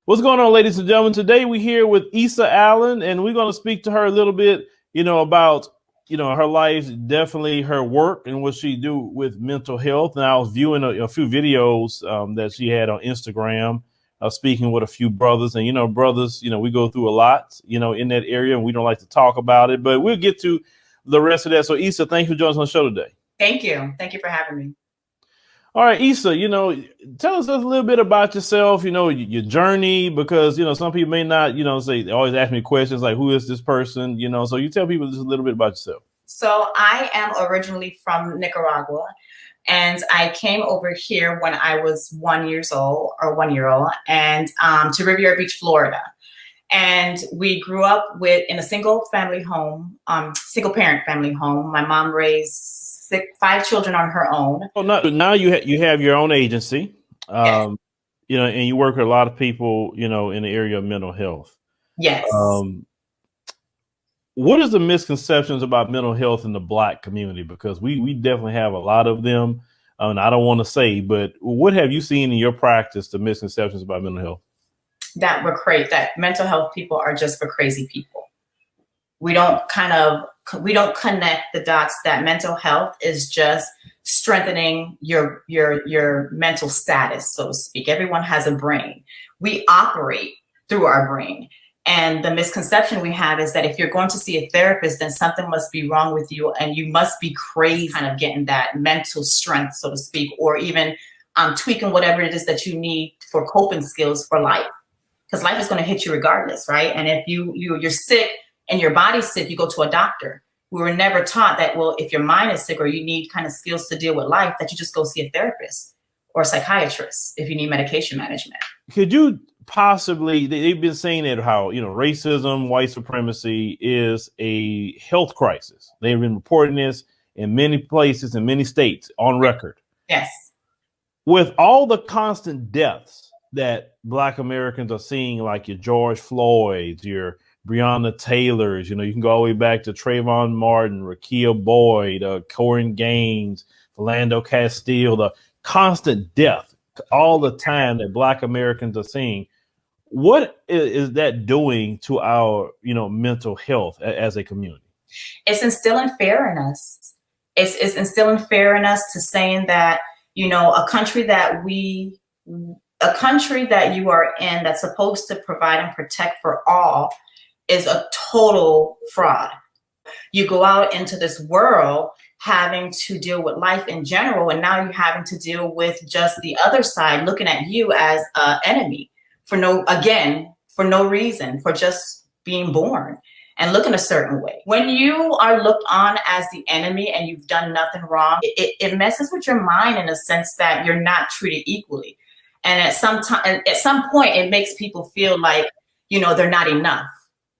What's going on, ladies and gentlemen? Today we're here with Issa Allen, and we're going to speak to her a little bit, about, her life, definitely her work and what she do with mental health. And I was viewing a few videos that she had on Instagram, speaking with a few brothers. And, brothers, we go through a lot, in that area, and we don't like to talk about it. But we'll get to the rest of that. So, Issa, thank you for joining us on the show today. Thank you. Thank you for having me. All right, Issa, tell us a little bit about yourself, your journey, because, some people may not, say, they always ask me questions like, who is this person? So you tell people just a little bit about yourself. So I am originally from Nicaragua, and I came over here when I was 1 year old, and to Riviera Beach, Florida. And we grew up in a single parent family home. My mom raised 5 children on her own. Oh, now you have your own agency, Yes. And you work with a lot of people, in the area of mental health. Yes. What is the misconceptions about mental health in the Black community? Because we definitely have a lot of them. And I don't want to say, but what have you seen in your practice, the misconceptions about mental health? That mental health people are just for crazy people. We don't connect the dots that mental health is just strengthening your mental status, so to speak. Everyone has a brain. We operate through our brain. And the misconception we have is that if you're going to see a therapist, then something must be wrong with you and you must be crazy, kind of getting that mental strength, so to speak, or even tweaking whatever it is that you need for coping skills for life. Because life is going to hit you regardless, right? And if you're sick and your body's sick, you go to a doctor. We were never taught that, well, if your mind is sick or you need kind of skills to deal with life, that you just go see a therapist or a psychiatrist if you need medication management. Could you possibly, they've been saying that how, racism, white supremacy is a health crisis. They've been reporting this in many places, in many states on record. Yes. With all the constant deaths that Black Americans are seeing, like your George Floyds, your Breonna Taylors, you can go all the way back to Trayvon Martin, Rakia Boyd, Corin Gaines, Philando Castile, the constant death all the time that Black Americans are seeing. What is that doing to our, mental health as a community? It's instilling fear in us. It's instilling fear in us to saying that, a country that you are in that's supposed to provide and protect for all is a total fraud. You go out into this world having to deal with life in general, and now you're having to deal with just the other side looking at you as an enemy for no reason, for just being born and looking a certain way. When you are looked on as the enemy and you've done nothing wrong, it messes with your mind in a sense that you're not treated equally. And at some point, it makes people feel like, they're not enough.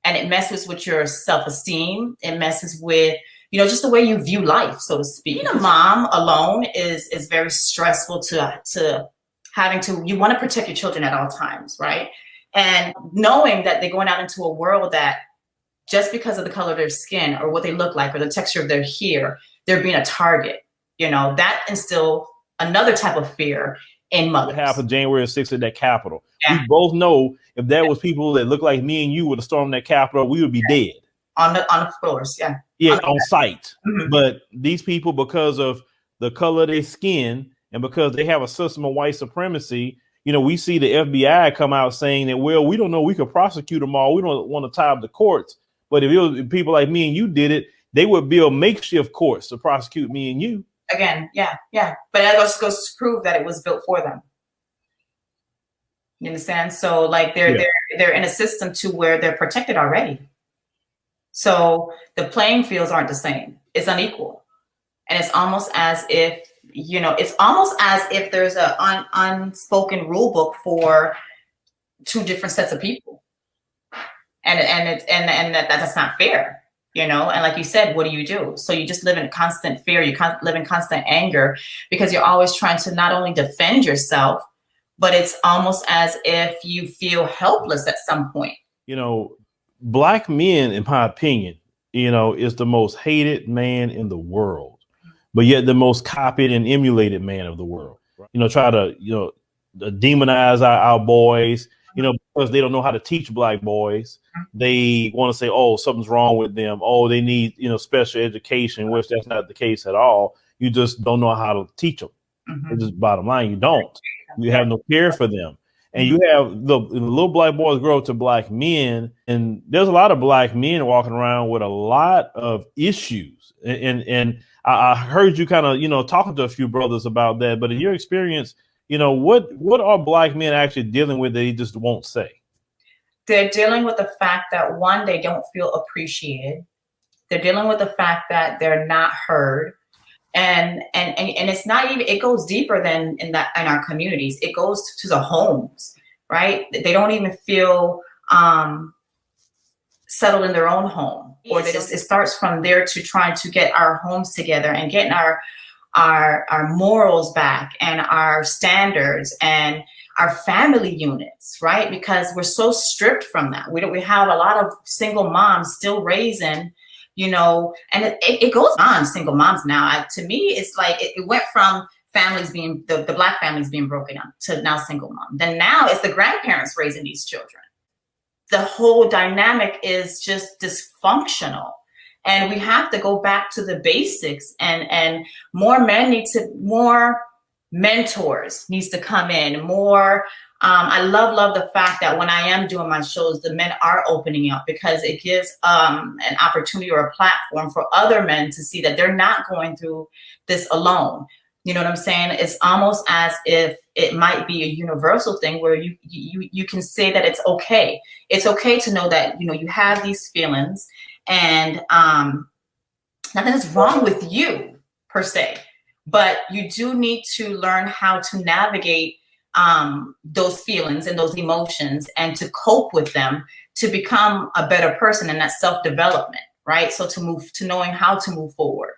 And it messes with your self-esteem. It messes with, just the way you view life, so to speak. Being a mom alone is very stressful to having to, you want to protect your children at all times, right? And knowing that they're going out into a world that just because of the color of their skin or what they look like or the texture of their hair, they're being a target. That instills another type of fear in mothers. What happened January 6th at that Capitol? Yeah. We both know if that was people that look like me and you would have stormed that Capitol, we would be dead. On the floors, yeah. Yeah, on site. Mm-hmm. But these people, because of the color of their skin and because they have a system of white supremacy, we see the FBI come out saying that, well, we don't know, we could prosecute them all. We don't want to tie up the courts. But if it was people like me and you did it, they would build makeshift courts to prosecute me and you. Again, yeah. But that just goes to prove that it was built for them. You understand? So like they're in a system to where they're protected already. So the playing fields aren't the same. It's unequal. And it's almost as if, there's an unspoken rule book for 2 different sets of people. And that's not fair. And like you said, what do? So you just live in constant fear. You live in constant anger because you're always trying to not only defend yourself, but it's almost as if you feel helpless at some point. Black men, in my opinion, is the most hated man in the world, but yet the most copied and emulated man of the world. Try to, demonize our boys. because they don't know how to teach black boys. They want to say, oh, something's wrong with them. Oh, they need, special education, which that's not the case at all. You just don't know how to teach them. It's just bottom line. You don't. You have no care for them. And you have the little black boys grow up to black men. And there's a lot of black men walking around with a lot of issues. And I heard you kind of, talking to a few brothers about that. But in your experience, what are black men actually dealing with that they just won't say? They're dealing with the fact that, one, they don't feel appreciated. They're dealing with the fact that they're not heard. And it's not even, it goes deeper than in our communities. It goes to the homes, right? They don't even feel settled in their own home, or it starts from there to trying to get our homes together and getting our morals back and our standards and our family units, right? Because we're so stripped from that. We have a lot of single moms still raising, and it goes on single moms now. To me, it's like it went from families being the black families being broken up to now single mom. Then now it's the grandparents raising these children. The whole dynamic is just dysfunctional. And we have to go back to the basics, and more mentors needs to come in more. I love the fact that when I am doing my shows, the men are opening up, because it gives an opportunity or a platform for other men to see that they're not going through this alone. You know what I'm saying? It's almost as if it might be a universal thing where you can say that it's okay. It's okay to know that, you have these feelings, and nothing is wrong with you per se, but you do need to learn how to navigate those feelings and those emotions and to cope with them to become a better person, and that self-development, right? So to knowing how to move forward.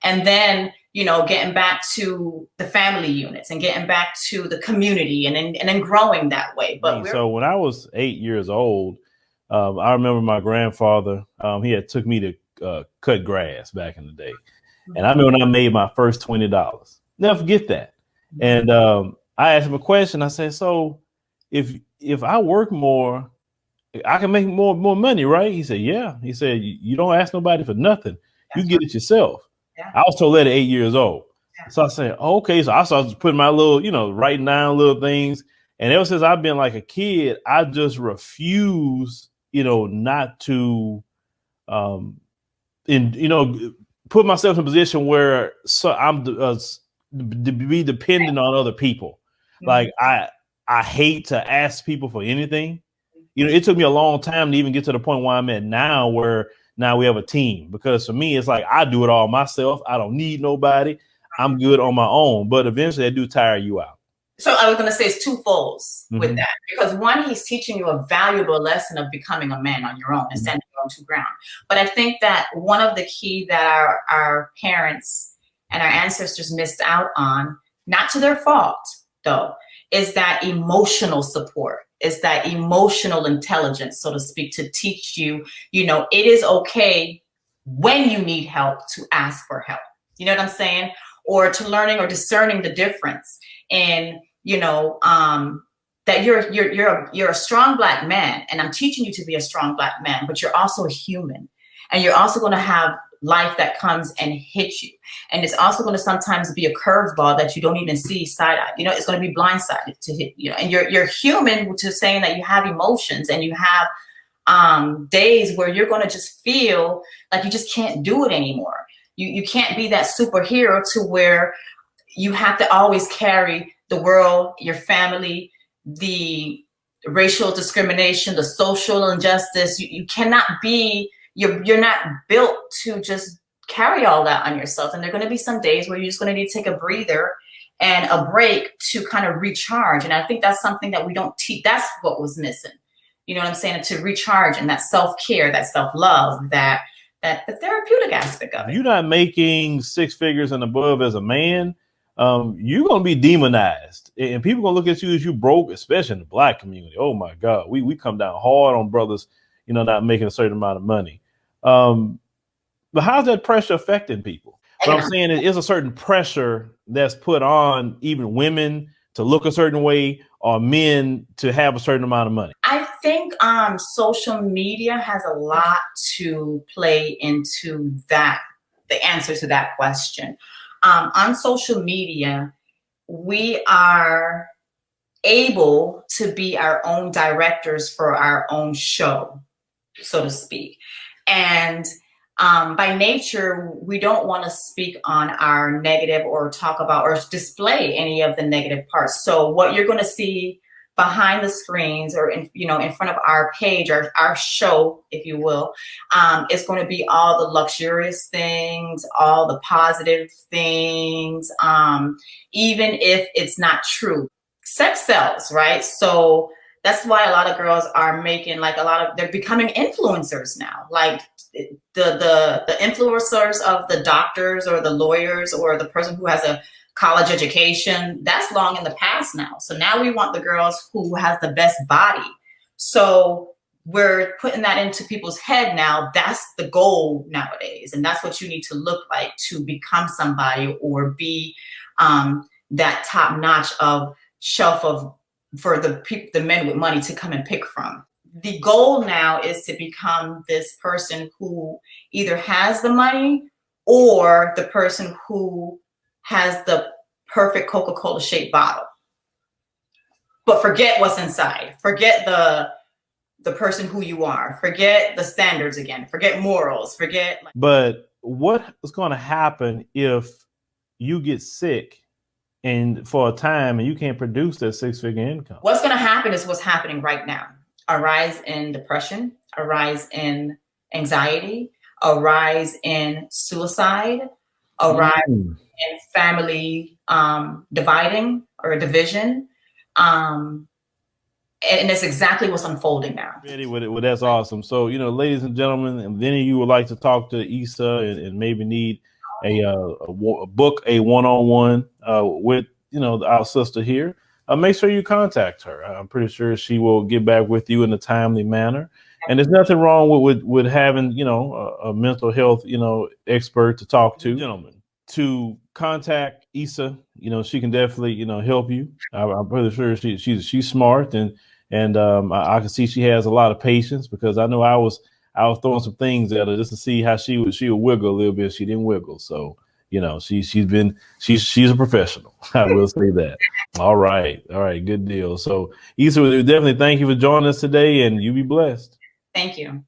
And then, getting back to the family units and getting back to the community and then growing that way. But so when I was 8 years old, I remember my grandfather, he had took me to cut grass back in the day. And I remember when I made my first $20. Never forget that. And I asked him a question. I said, so if I work more, I can make more money, right? He said, yeah. He said, you don't ask nobody for nothing. You get it yourself. Yeah. I was told that at 8 years old. Yeah. So I said, oh, okay. So I started putting my little, writing down little things. And ever since I've been like a kid, I just refuse, not to, put myself in a position where I'm to be dependent on other people. Mm-hmm. Like I hate to ask people for anything. It took me a long time to even get to the point where I'm at now, where now we have a team, because for me, it's like I do it all myself. I don't need nobody. I'm good on my own, but eventually I do tire you out. So I was going to say it's twofold with that, because one, he's teaching you a valuable lesson of becoming a man on your own and standing on two ground. But I think that one of the key that our parents and our ancestors missed out on, not to their fault though, is that emotional support, is that emotional intelligence, so to speak, to teach you, it is okay when you need help to ask for help. You know what I'm saying? Or to learning or discerning the difference in, that you're a strong black man, and I'm teaching you to be a strong black man, but you're also a human, and you're also going to have life that comes and hits you. And it's also going to sometimes be a curveball that you don't even see side eye. It's going to be blindsided to hit, and you're human to saying that you have emotions, and you have days where you're going to just feel like you just can't do it anymore. You can't be that superhero to where you have to always carry the world, your family, the racial discrimination, the social injustice. You cannot be, you're not built to just carry all that on yourself. And there are going to be some days where you're just going to need to take a breather and a break to kind of recharge. And I think that's something that we don't teach. That's what was missing. You know what I'm saying? To recharge, and that self-care, that self-love, that the therapeutic aspect of it. You're not making six figures and above as a man. You're going to be demonized, and people going to look at you as you broke, especially in the black community. Oh my God. We come down hard on brothers, not making a certain amount of money. But how's that pressure affecting people? What I'm saying is a certain pressure that's put on even women to look a certain way, or men to have a certain amount of money. I think social media has a lot to play into that, the answer to that question. On social media, we are able to be our own directors for our own show, so to speak. And by nature, we don't want to speak on our negative or talk about or display any of the negative parts. So what you're going to see behind the screens or in front of our page, our show, if you will, is going to be all the luxurious things, all the positive things, even if it's not true. Sex sells, right? So that's why a lot of girls are making they're becoming influencers now. Like the influencers of the doctors or the lawyers or the person who has a college education, that's long in the past now. So now we want the girls who has the best body. So we're putting that into people's head now. That's the goal nowadays. And that's what you need to look like to become somebody or be that top notch of shelf for the men with money to come and pick from. The goal now is to become this person who either has the money or the person who has the perfect Coca-Cola shaped bottle. But forget what's inside. Forget the person who you are. Forget the standards again. Forget morals. But what is going to happen if you get sick and for a time and you can't produce that six-figure income? What's going to happen is what's happening right now. A rise in depression, a rise in anxiety, a rise in suicide, a rise in family dividing or division. And it's exactly what's unfolding now. Well, that's awesome. So, ladies and gentlemen, if any of you would like to talk to Issa and maybe need book a one-on-one with, our sister here, make sure you contact her. I'm pretty sure she will get back with you in a timely manner. And there's nothing wrong with having, a mental health, expert to talk to. Gentlemen, to contact Issa, she can definitely, help you. I'm pretty sure she's smart and I can see she has a lot of patience, because I know I was throwing some things at her just to see how she would wiggle a little bit. She didn't wiggle, so she's a professional. I will say that. All right, good deal. So Issa, definitely thank you for joining us today, and you be blessed. Thank you.